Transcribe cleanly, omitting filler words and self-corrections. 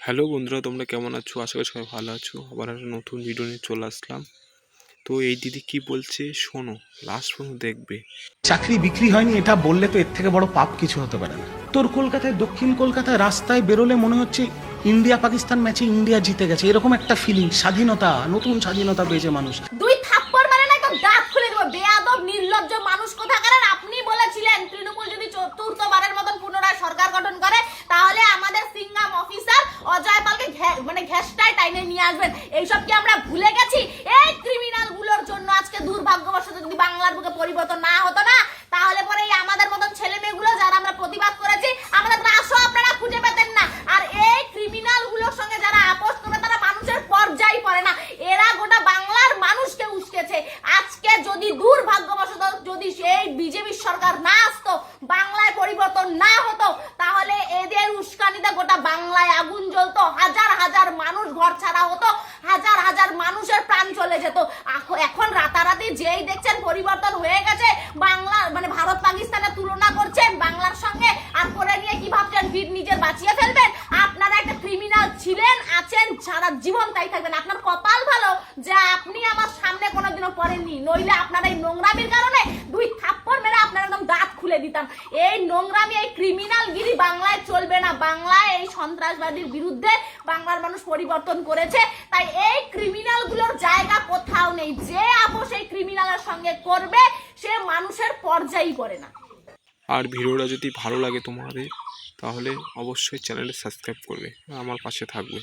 Hello বন্ধুরা, তোমরা কেমন আছো? আশা করি সবাই ভালো আছো। আবার একটা নতুন ভিডিও নিয়ে চলে আসলাম। তো এই দিদি কি বলছে শোনো, লাস্ট পর্যন্ত দেখবে। চাকরি বিক্রি হয়নি এটা বললে তো এর থেকে বড় পাপ কিছু হতে পারে না। উত্তর কলকাতায় দক্ষিণ কলকাতায় রাস্তায় বেরোলে মনে হচ্ছে ইন্ডিয়া পাকিস্তান ম্যাচে ইন্ডিয়া জিতে গেছে, এরকম একটা ফিলিং। স্বাধীনতা, নতুন স্বাধীনতা পেয়েছে মানুষ। দুই থাপ্পড় মারে না একদম দাঁত খুলে দেবো। বেয়াদব নির্লজ্জ মানুষ কোথাকার। আপনি বলেছিলেন তৃণমূল যদি চতুর্থবারের মতন পুনরায় সরকার গঠন করে তাহলে আমাদের সিঙ্গাম অফিসার অজয় পালকে ঘেষ্টায় টাইনে নিয়ে আসবেন। এইসব কি আমরা ভুলে গেছি? এই ক্রিমিনাল গুলোর জন্য আজকে দুর্ভাগ্যবশত যদি বাংলার বুকে পরিবর্তন না হতো না, তাহলে পরে এই আমাদের মতন ছেলে মেয়েগুলো যারা আমরা প্রতিবাদ করেছি আমাদের লাশও আপনারা খুঁজে পেতেন না। আর এই ক্রিমিনাল গুলোর সঙ্গে যারা আপোষ করে তারা মানুষের পর্যায় পড়ে না। এরা গোটা বাংলার মানুষকে উস্কেছে। আজকে যদি দুর্ভাগ্যবশত যদি সেই বিজেপি সরকার না আসতো, বাংলায় পরিবর্তন না হতো, তাহলে এদের উস্কানিতে গোটা বাংলায় আগুন জ্বলতো, হাজার হাজার মানুষ ঘর ছাড়া হতো, হাজার হাজার মানুষের প্রাণ চলে যেত। এখন রাতারাতি যেই দেখছেন পরিবর্তন হয়ে গেছে, বাংলা ভারত পাকিস্তানের তুলনা করছেন বাংলার সঙ্গে, আর করে নিয়ে কি ভাবছেন নিজের বাঁচিয়ে ফেলবেন? আপনারা একটা ক্রিমিনাল ছিলেন, আছেন, সারা জীবন তাই থাকবেন। আপনার কপাল ভালো যে আপনি আমার সামনে কোনোদিনও পড়েননি, নইলে আপনার এই নোংরামির কারণে দুই থাপ্পড় মেরে আপনার একদম দাঁত খুলে দিতাম। এই নোংরামি, এই ক্রিমিনাল গিরি বাংলায় চলবে না। বাংলায় এই সন্ত্রাসবাদীর বিরুদ্ধে বাংলার মানুষ পরিবর্তন করেছে, তাই এই ক্রিমিনাল গুলোর জায়গা কোথাও নেই। যে আপোষ এই ক্রিমিনালের সঙ্গে করবে সে মানুষের পর্যায়ই করে না। আর ভিডিওটা যদি ভালো লাগে তোমাদের, তাহলে অবশ্যই চ্যানেলটা সাবস্ক্রাইব করবে, আমার পাশে থাকবে।